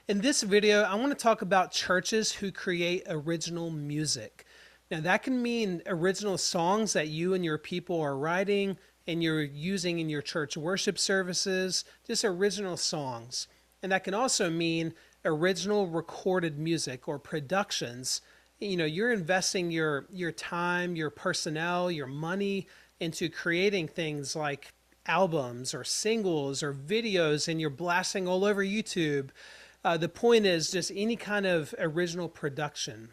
In this video, I want to talk about churches who create original music. Now, that can mean original songs that you and your people are writing and you're using in your church worship services, just original songs. And that can also mean original recorded music or productions. You're investing your time, your personnel, your money into creating things like albums or singles or videos, and you're blasting all over YouTube. The point is just any kind of original production.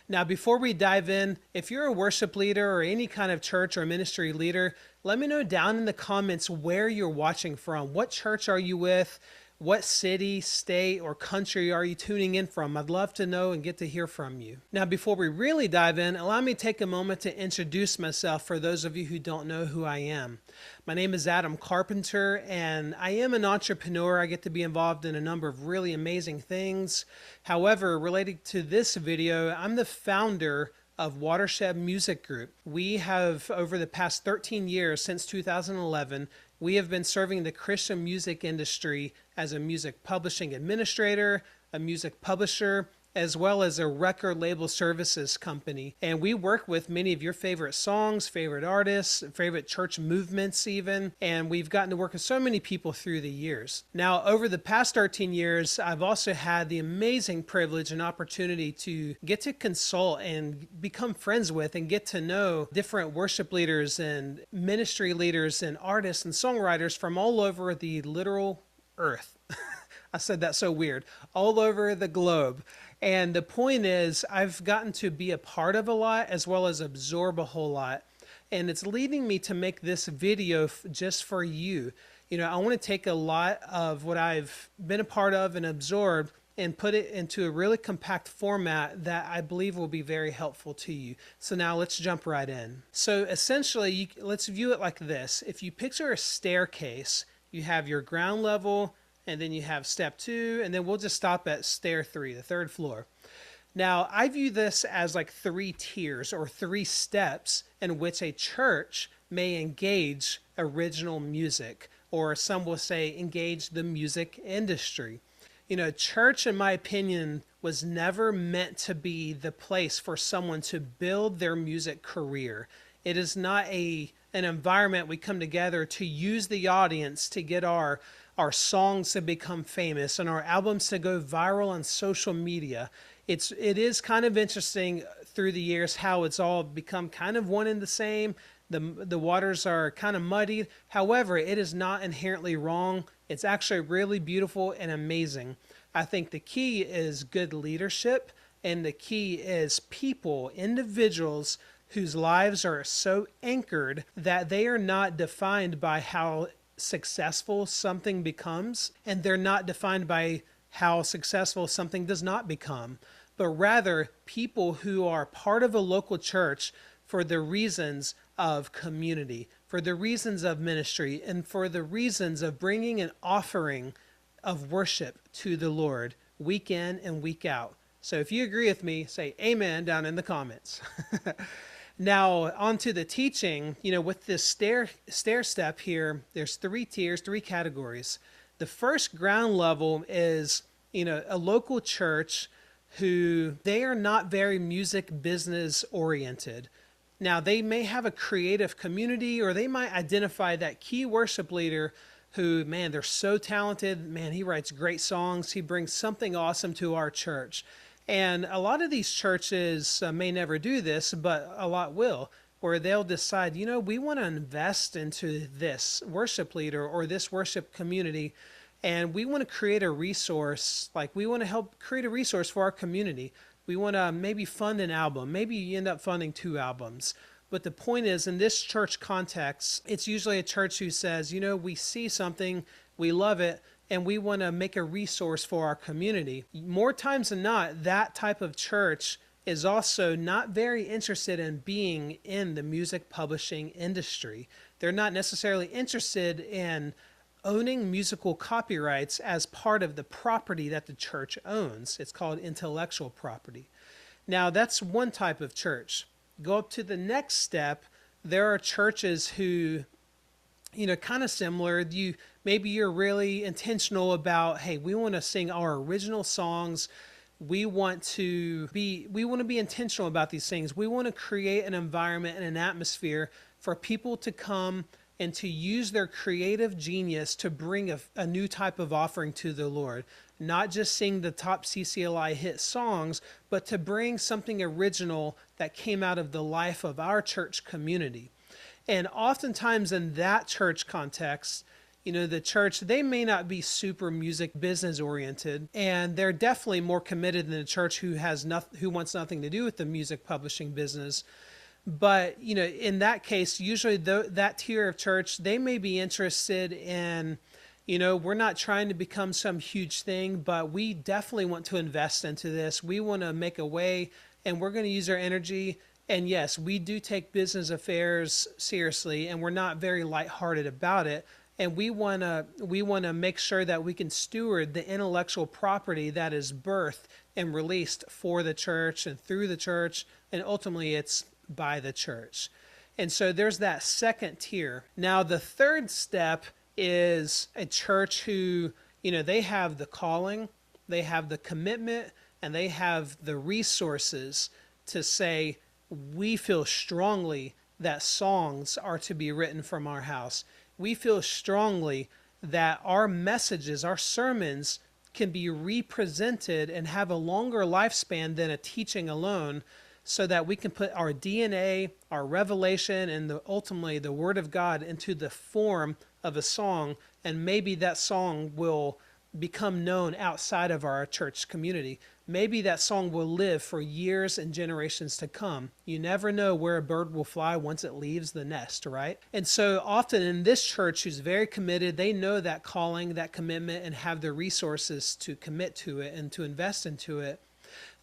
Now, before we dive in, if you're a worship leader or any kind of church or ministry leader, let me know down in the comments where you're watching from. What church are you with? What city, state, or country are you tuning in from? I'd love to know and get to hear from you. Now, before we really dive in, allow me to take a moment to introduce myself for those of you who don't know who I am. My name is Adam Carpenter, and I am an entrepreneur. I get to be involved in a number of really amazing things. However, related to this video, I'm the founder of Watershed Music Group. We have, over the past 13 years, since 2011, we have been serving the Christian music industry as a music publishing administrator, a music publisher, as well as a record label services company. And we work with many of your favorite songs, favorite artists, favorite church movements even, and we've gotten to work with so many people through the years. Now, over the past 13 years, I've also had the amazing privilege and opportunity to get to consult and become friends with and get to know different worship leaders and ministry leaders and artists and songwriters from all over the literal earth. I said that so weird. All over the globe. And the point is, I've gotten to be a part of a lot as well as absorb a whole lot. And it's leading me to make this video just for you. I want to take a lot of what I've been a part of and absorbed and put it into a really compact format that I believe will be very helpful to you. So now let's jump right in. So essentially, let's view it like this. If you picture a staircase, you have your ground level, and then you have step 2, and then we'll just stop at stair 3, the 3rd floor. Now, I view this as like 3 tiers or 3 steps in which a church may engage original music, or some will say engage the music industry. Church, in my opinion, was never meant to be the place for someone to build their music career. It is not an environment we come together to use the audience to get our songs to become famous and our albums to go viral on social media. It is kind of interesting through the years how it's all become kind of one and the same. The waters are kind of muddied. However, it is not inherently wrong. It's actually really beautiful and amazing. I think the key is good leadership, and the key is people, individuals whose lives are so anchored that they are not defined by how successful something becomes, and they're not defined by how successful something does not become, but rather people who are part of a local church for the reasons of community, for the reasons of ministry, and for the reasons of bringing an offering of worship to the Lord week in and week out. So if you agree with me, say amen down in the comments. Now, on to the teaching. With this stair step here, there's 3 tiers, 3 categories. The first ground level is, a local church who they are not very music business oriented. Now, they may have a creative community, or they might identify that key worship leader who, man, they're so talented. Man, he writes great songs. He brings something awesome to our church. And a lot of these churches may never do this, but a lot will, where they'll decide, we want to invest into this worship leader or this worship community, and we want to create a resource, like we want to help create a resource for our community. We want to maybe fund an album. Maybe you end up funding 2 albums. But the point is, in this church context, it's usually a church who says, we see something, we love it, and we want to make a resource for our community. More times than not, that type of church is also not very interested in being in the music publishing industry. They're not necessarily interested in owning musical copyrights as part of the property that the church owns. It's called intellectual property. Now, that's one type of church. Go up to the next step. There are churches who kind of similar. Maybe you're really intentional about, hey, we want to sing our original songs. We want to be intentional about these things. We want to create an environment and an atmosphere for people to come and to use their creative genius to bring a new type of offering to the Lord. Not just sing the top CCLI hit songs, but to bring something original that came out of the life of our church community. And oftentimes in that church context, the church, they may not be super music business oriented, and they're definitely more committed than a church who wants nothing to do with the music publishing business. But, in that case, usually that tier of church, they may be interested in, we're not trying to become some huge thing, but we definitely want to invest into this. We want to make a way, and we're going to use our energy. And yes, we do take business affairs seriously, and we're not very lighthearted about it. And we want to make sure that we can steward the intellectual property that is birthed and released for the church and through the church, and ultimately it's by the church. And so there's that second tier. Now the third step is a church who, they have the calling, they have the commitment, and they have the resources to say, we feel strongly that songs are to be written from our house. We feel strongly that our messages, our sermons, can be represented and have a longer lifespan than a teaching alone, so that we can put our DNA, our revelation, and ultimately the Word of God into the form of a song, and maybe that song will become known outside of our church community. Maybe that song will live for years and generations to come. You never know where a bird will fly once it leaves the nest, right? And so often in this church who's very committed, they know that calling, that commitment, and have the resources to commit to it and to invest into it.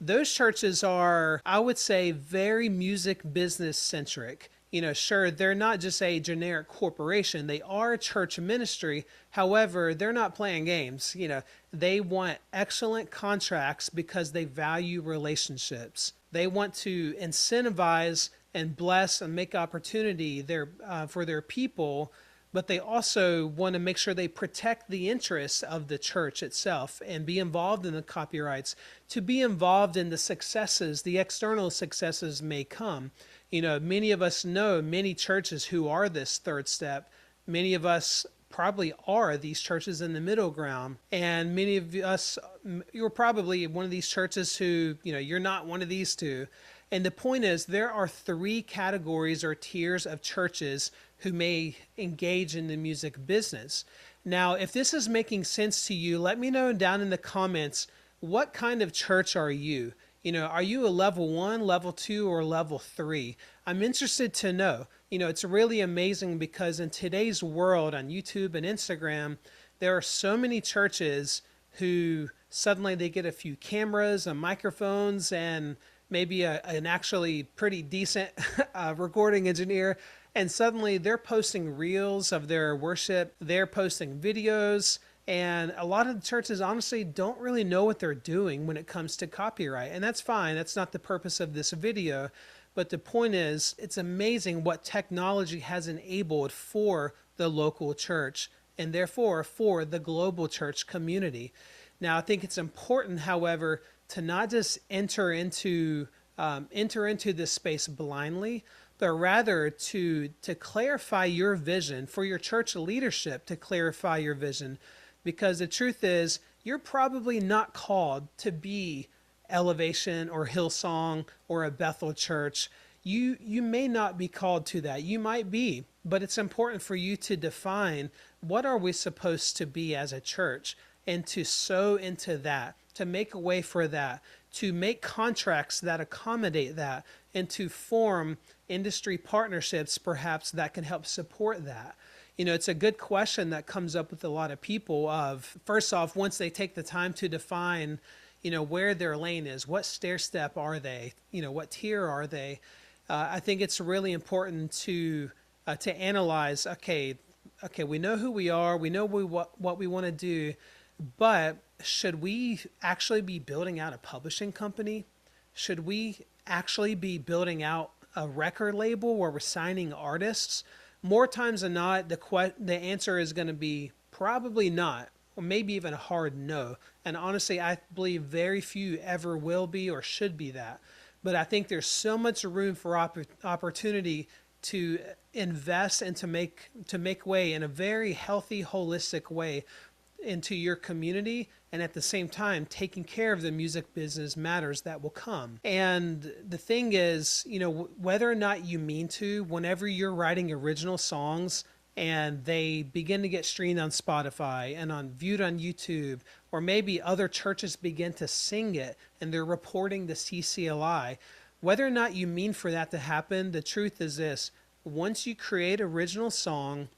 Those churches are, I would say, very music business centric. Sure, they're not just a generic corporation. They are a church ministry. However, they're not playing games. They want excellent contracts because they value relationships. They want to incentivize and bless and make opportunity for their people, but they also want to make sure they protect the interests of the church itself and be involved in the copyrights, to be involved in the successes, the external successes may come. Many of us know many churches who are this third step. Many of us probably are these churches in the middle ground. And many of us, you're probably one of these churches who, you're not one of these two. And the point is, there are three categories or tiers of churches who may engage in the music business. Now, if this is making sense to you, let me know down in the comments, what kind of church are you? Are you a level 1, level 2, or level 3? I'm interested to know. It's really amazing because in today's world on YouTube and Instagram, there are so many churches who suddenly they get a few cameras and microphones and maybe an actually pretty decent recording engineer, and suddenly they're posting reels of their worship, they're posting videos, and a lot of the churches honestly don't really know what they're doing when it comes to copyright. And that's fine. That's not the purpose of this video. But the point is, it's amazing what technology has enabled for the local church and therefore for the global church community. Now, I think it's important, however, to not just enter into this space blindly, but rather to clarify your vision, for your church leadership to clarify your vision. Because the truth is, you're probably not called to be Elevation or Hillsong or a Bethel church. You may not be called to that. You might be, but it's important for you to define, what are we supposed to be as a church, and to sow into that, to make a way for that, to make contracts that accommodate that, and to form industry partnerships perhaps that can help support that. It's a good question that comes up with a lot of people of, first off, once they take the time to define, where their lane is, what stair step are they, what tier are they? I think it's really important to analyze, okay, we know who we are, we know what we want to do, but should we actually be building out a publishing company? Should we actually be building out a record label where we're signing artists more times than not, the answer is going to be probably not, or maybe even a hard no. And honestly, I believe very few ever will be or should be that. But I think there's so much room for opportunity to invest and to make way in a very healthy, holistic way into your community, and at the same time taking care of the music business matters that will come. And the thing is, whether or not you mean to, whenever you're writing original songs and they begin to get streamed on Spotify and viewed on YouTube, or maybe other churches begin to sing it and they're reporting the CCLI, whether or not you mean for that to happen, the truth is this: once you create original song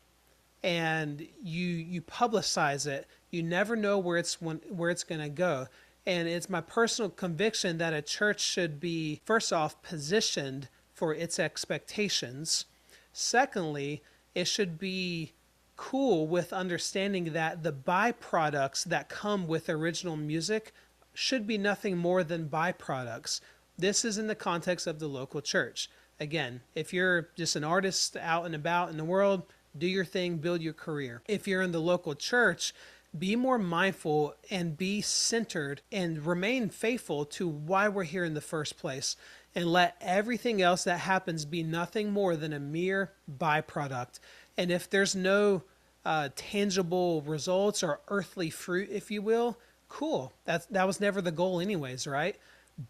and you publicize it, you never know where it's going to go. And it's my personal conviction that a church should be, first off, positioned for its expectations. Secondly, it should be cool with understanding that the byproducts that come with original music should be nothing more than byproducts. This is in the context of the local church. Again, if you're just an artist out and about in the world, do your thing, build your career. If you're in the local church, be more mindful and be centered and remain faithful to why we're here in the first place, and let everything else that happens be nothing more than a mere byproduct. And if there's no tangible results or earthly fruit, if you will, cool. That was never the goal anyways, right?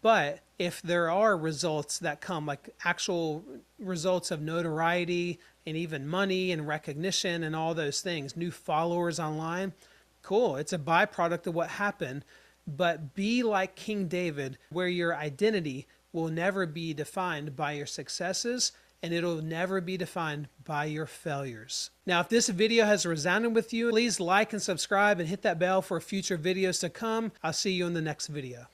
But if there are results that come, like actual results of notoriety and even money and recognition and all those things, new followers online, cool. It's a byproduct of what happened. But be like King David, where your identity will never be defined by your successes, and it'll never be defined by your failures. Now, if this video has resounded with you, please like and subscribe and hit that bell for future videos to come. I'll see you in the next video.